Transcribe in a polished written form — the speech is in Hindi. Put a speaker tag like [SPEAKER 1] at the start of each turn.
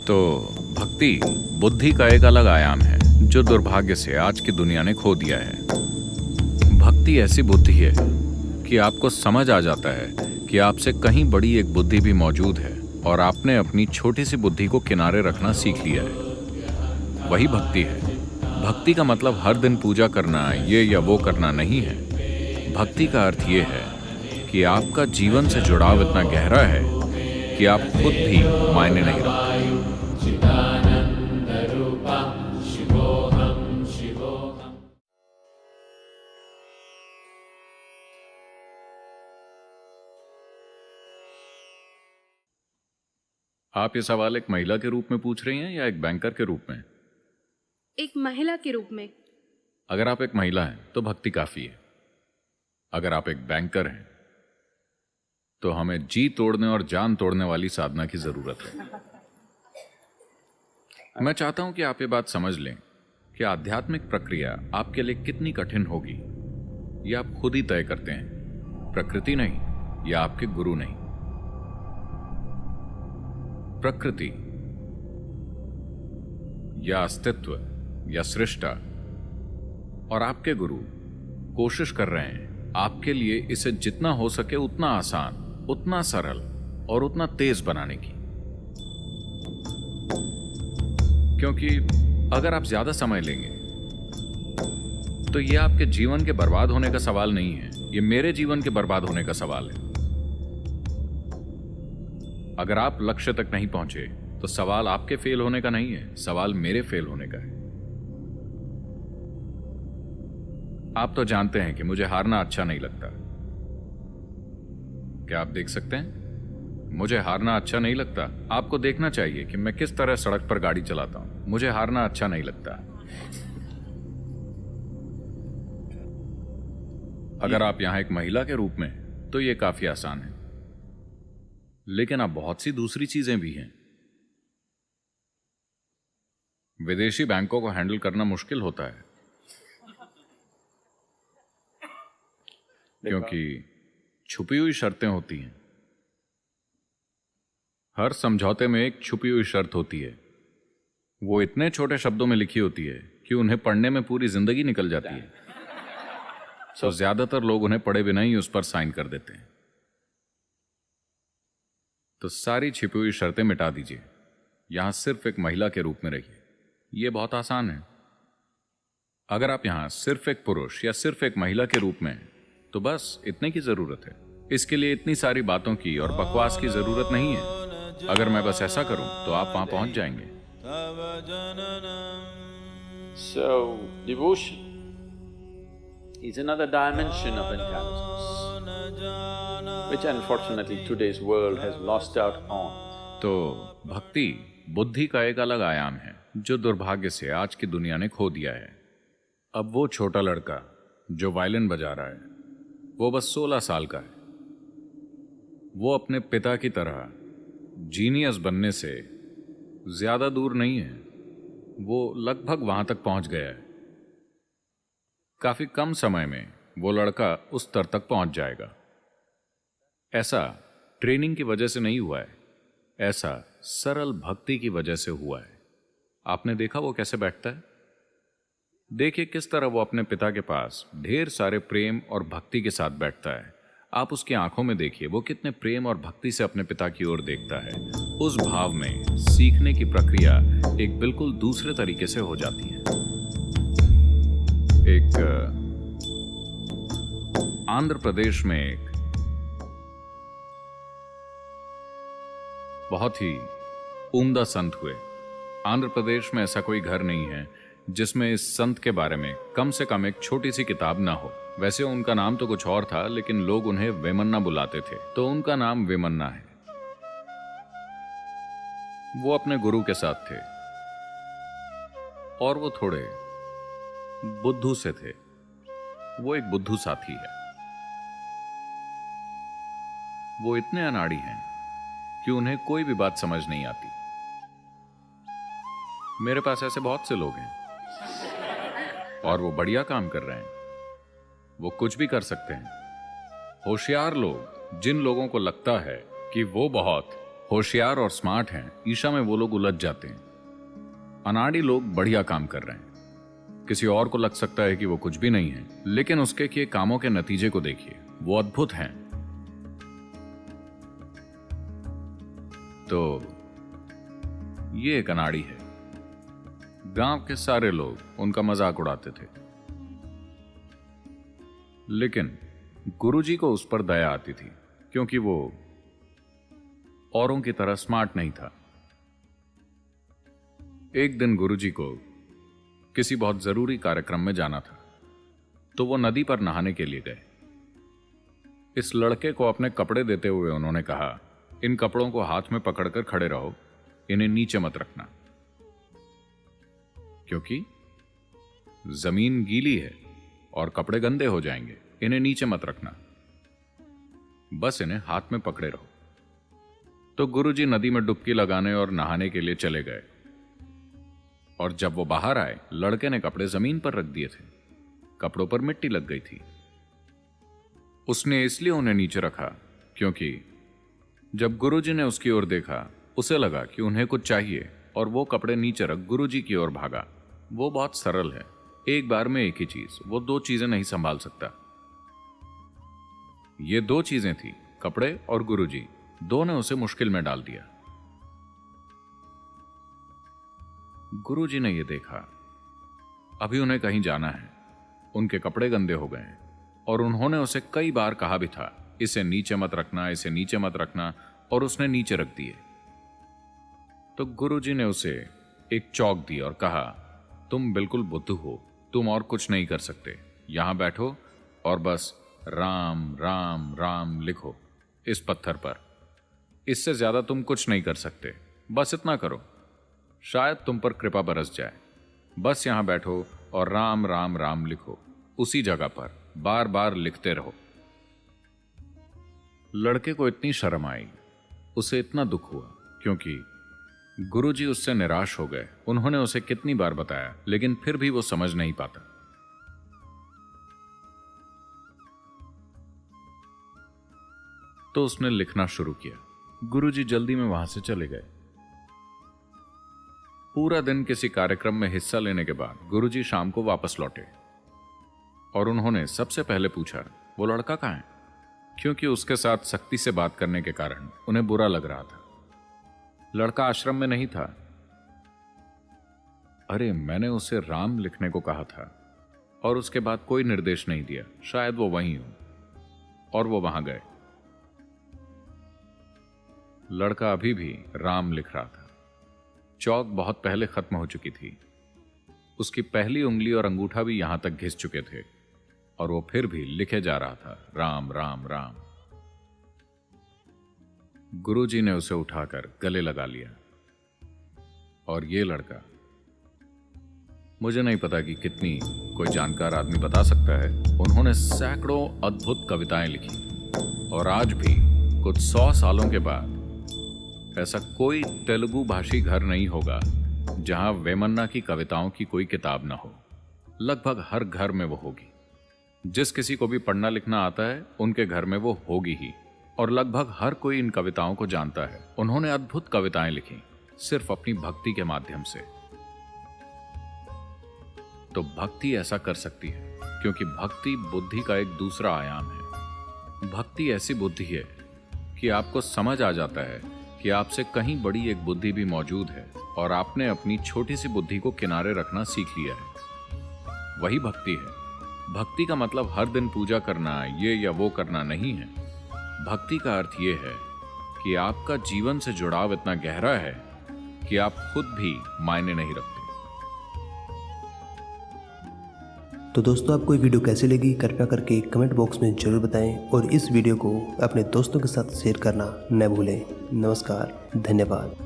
[SPEAKER 1] तो भक्ति बुद्धि का एक अलग आयाम है जो दुर्भाग्य से आज की दुनिया ने खो दिया है। भक्ति ऐसी बुद्धि है कि आपको समझ आ जाता है कि आपसे कहीं बड़ी एक बुद्धि भी मौजूद है और आपने अपनी छोटी सी बुद्धि को किनारे रखना सीख लिया है। वही भक्ति है। भक्ति का मतलब हर दिन पूजा करना, ये या वो करना नहीं है। भक्ति का अर्थ ये है कि आपका जीवन से जुड़ाव इतना गहरा है कि आप खुद भी मायने नहीं रखते। आप ये सवाल एक महिला के रूप में पूछ रही हैं या एक बैंकर के रूप में?
[SPEAKER 2] एक महिला के रूप में।
[SPEAKER 1] अगर आप एक महिला हैं तो भक्ति काफी है। अगर आप एक बैंकर हैं तो हमें जी तोड़ने और जान तोड़ने वाली साधना की जरूरत है। मैं चाहता हूं कि आप ये बात समझ लें कि आध्यात्मिक प्रक्रिया आपके लिए कितनी कठिन होगी ये आप खुद ही तय करते हैं, प्रकृति नहीं या आपके गुरु नहीं। प्रकृति या अस्तित्व या सृष्टा और आपके गुरु कोशिश कर रहे हैं आपके लिए इसे जितना हो सके उतना आसान, उतना सरल और उतना तेज बनाने की। क्योंकि अगर आप ज्यादा समय लेंगे तो यह आपके जीवन के बर्बाद होने का सवाल नहीं है, यह मेरे जीवन के बर्बाद होने का सवाल है। अगर आप लक्ष्य तक नहीं पहुंचे तो सवाल आपके फेल होने का नहीं है, सवाल मेरे फेल होने का है। आप तो जानते हैं कि मुझे हारना अच्छा नहीं लगता। क्या आप देख सकते हैं? मुझे हारना अच्छा नहीं लगता। आपको देखना चाहिए कि मैं किस तरह सड़क पर गाड़ी चलाता हूं। मुझे हारना अच्छा नहीं लगता। अगर आप यहां एक महिला के रूप में तो यह काफी आसान है, लेकिन अब बहुत सी दूसरी चीजें भी हैं। विदेशी बैंकों को हैंडल करना मुश्किल होता है क्योंकि छुपी हुई शर्तें होती हैं। हर समझौते में एक छुपी हुई शर्त होती है। वो इतने छोटे शब्दों में लिखी होती है कि उन्हें पढ़ने में पूरी जिंदगी निकल जाती है। तो ज्यादातर लोग उन्हें पढ़े बिना ही उस पर साइन कर देते हैं। तो सारी छिपी हुई शर्तें मिटा दीजिए। यहां सिर्फ एक महिला के रूप में रहिए। यह बहुत आसान है। अगर आप यहां सिर्फ एक पुरुष या सिर्फ एक महिला के रूप में हैं, तो बस इतने की जरूरत है। इसके लिए इतनी सारी बातों की और बकवास की जरूरत नहीं है। अगर मैं बस ऐसा करूं तो आप वहां पहुंच जाएंगे।
[SPEAKER 3] So, devotion is another dimension of intelligence, which unfortunately today's world has lost out on.
[SPEAKER 1] तो भक्ति बुद्धि का एक अलग आयाम है जो दुर्भाग्य से आज की दुनिया ने खो दिया है। अब वो छोटा लड़का जो वायलिन बजा रहा है वो बस 16 साल का है। वो अपने पिता की तरह जीनियस बनने से ज्यादा दूर नहीं है। वो लगभग वहां तक पहुंच गया है। काफी कम समय में वो लड़का उस स्तर तक पहुंच जाएगा। ऐसा ट्रेनिंग की वजह से नहीं हुआ है, ऐसा सरल भक्ति की वजह से हुआ है। आपने देखा वो कैसे बैठता है? देखिए किस तरह वो अपने पिता के पास ढेर सारे प्रेम और भक्ति के साथ बैठता है। आप उसकी आंखों में देखिए, वो कितने प्रेम और भक्ति से अपने पिता की ओर देखता है। उस भाव में सीखने की प्रक्रिया एक बिल्कुल दूसरे तरीके से हो जाती है। एक आंध्र प्रदेश में एक बहुत ही उम्दा संत हुए। आंध्र प्रदेश में ऐसा कोई घर नहीं है जिसमें इस संत के बारे में कम से कम एक छोटी सी किताब ना हो। वैसे उनका नाम तो कुछ और था, लेकिन लोग उन्हें वेमन्ना बुलाते थे, तो उनका नाम वेमन्ना है। वो अपने गुरु के साथ थे और वो थोड़े बुद्धू से थे। वो एक बुद्धू साथी है। वो इतने अनाड़ी हैं कि उन्हें कोई भी बात समझ नहीं आती। मेरे पास ऐसे बहुत से लोग हैं और वो बढ़िया काम कर रहे हैं। वो कुछ भी कर सकते हैं। होशियार लोग, जिन लोगों को लगता है कि वो बहुत होशियार और स्मार्ट हैं, ईर्ष्या में वो लोग उलझ जाते हैं। अनाड़ी लोग बढ़िया काम कर रहे हैं। किसी और को लग सकता है कि वो कुछ भी नहीं है, लेकिन उसके किए कामों के नतीजे को देखिए, वो अद्भुत हैं। तो ये एक अनाड़ी है। गांव के सारे लोग उनका मजाक उड़ाते थे, लेकिन गुरुजी को उस पर दया आती थी, क्योंकि वो औरों की तरह स्मार्ट नहीं था। एक दिन गुरुजी को किसी बहुत जरूरी कार्यक्रम में जाना था, तो वो नदी पर नहाने के लिए गए। इस लड़के को अपने कपड़े देते हुए उन्होंने कहा, इन कपड़ों को हाथ में पकड़कर खड़े रहो, इन्हें नीचे मत रखना, क्योंकि जमीन गीली है और कपड़े गंदे हो जाएंगे। इन्हें नीचे मत रखना, बस इन्हें हाथ में पकड़े रहो। तो गुरुजी नदी में डुबकी लगाने और नहाने के लिए चले गए, और जब वो बाहर आए, लड़के ने कपड़े जमीन पर रख दिए थे। कपड़ों पर मिट्टी लग गई थी। उसने इसलिए उन्हें नीचे रखा क्योंकि जब गुरुजी ने उसकी ओर देखा, उसे लगा कि उन्हें कुछ चाहिए, और वो कपड़े नीचे रख गुरुजी की ओर भागा। वो बहुत सरल है, एक बार में एक ही चीज, वो दो चीजें नहीं संभाल सकता। ये दो चीजें थी, कपड़े और गुरुजी। दो ने उसे मुश्किल में डाल दिया। गुरुजी ने यह देखा, अभी उन्हें कहीं जाना है, उनके कपड़े गंदे हो गए हैं, और उन्होंने उसे कई बार कहा भी था, इसे नीचे मत रखना, इसे नीचे मत रखना, और उसने नीचे रख दिए। तो गुरुजी ने उसे एक चौक दी और कहा, तुम बिल्कुल बुद्धू हो, तुम और कुछ नहीं कर सकते, यहां बैठो और बस राम राम राम लिखो इस पत्थर पर। इससे ज्यादा तुम कुछ नहीं कर सकते, बस इतना करो, शायद तुम पर कृपा बरस जाए। बस यहां बैठो और राम राम राम लिखो, उसी जगह पर बार बार लिखते रहो। लड़के को इतनी शर्म आई, उसे इतना दुख हुआ, क्योंकि गुरुजी उससे निराश हो गए। उन्होंने उसे कितनी बार बताया, लेकिन फिर भी वो समझ नहीं पाता। तो उसने लिखना शुरू किया। गुरुजी जल्दी में वहां से चले गए। पूरा दिन किसी कार्यक्रम में हिस्सा लेने के बाद गुरुजी शाम को वापस लौटे, और उन्होंने सबसे पहले पूछा, वो लड़का कहां है? क्योंकि उसके साथ सख्ती से बात करने के कारण उन्हें बुरा लग रहा था। लड़का आश्रम में नहीं था। अरे, मैंने उसे राम लिखने को कहा था और उसके बाद कोई निर्देश नहीं दिया, शायद वो वहीं हो। और वो वहां गए। लड़का अभी भी राम लिख रहा था। चौक बहुत पहले खत्म हो चुकी थी। उसकी पहली उंगली और अंगूठा भी यहां तक घिस चुके थे, और वो फिर भी लिखे जा रहा था, राम राम राम। गुरुजी ने उसे उठाकर गले लगा लिया। और ये लड़का, मुझे नहीं पता कि कितनी कोई जानकार आदमी बता सकता है, उन्होंने सैकड़ों अद्भुत कविताएं लिखी, और आज भी कुछ 100 सालों के बाद ऐसा कोई तेलुगु भाषी घर नहीं होगा जहां वेमन्ना की कविताओं की कोई किताब ना हो। लगभग हर घर में वो होगी। जिस किसी को भी पढ़ना लिखना आता है, उनके घर में वो होगी ही। और लगभग हर कोई इन कविताओं को जानता है। उन्होंने अद्भुत कविताएं लिखी, सिर्फ अपनी भक्ति के माध्यम से। तो भक्ति ऐसा कर सकती है, क्योंकि भक्ति बुद्धि का एक दूसरा आयाम है। भक्ति ऐसी बुद्धि है कि आपको समझ आ जाता है कि आपसे कहीं बड़ी एक बुद्धि भी मौजूद है, और आपने अपनी छोटी सी बुद्धि को किनारे रखना सीख लिया है। वही भक्ति है। भक्ति का मतलब हर दिन पूजा करना, ये या वो करना नहीं है। भक्ति का अर्थ ये है कि आपका जीवन से जुड़ाव इतना गहरा है कि आप खुद भी मायने नहीं रखते।
[SPEAKER 4] तो दोस्तों, आपको ये वीडियो कैसी लगी कृपया करके कमेंट बॉक्स में जरूर बताएं, और इस वीडियो को अपने दोस्तों के साथ शेयर करना न भूलें। नमस्कार, धन्यवाद।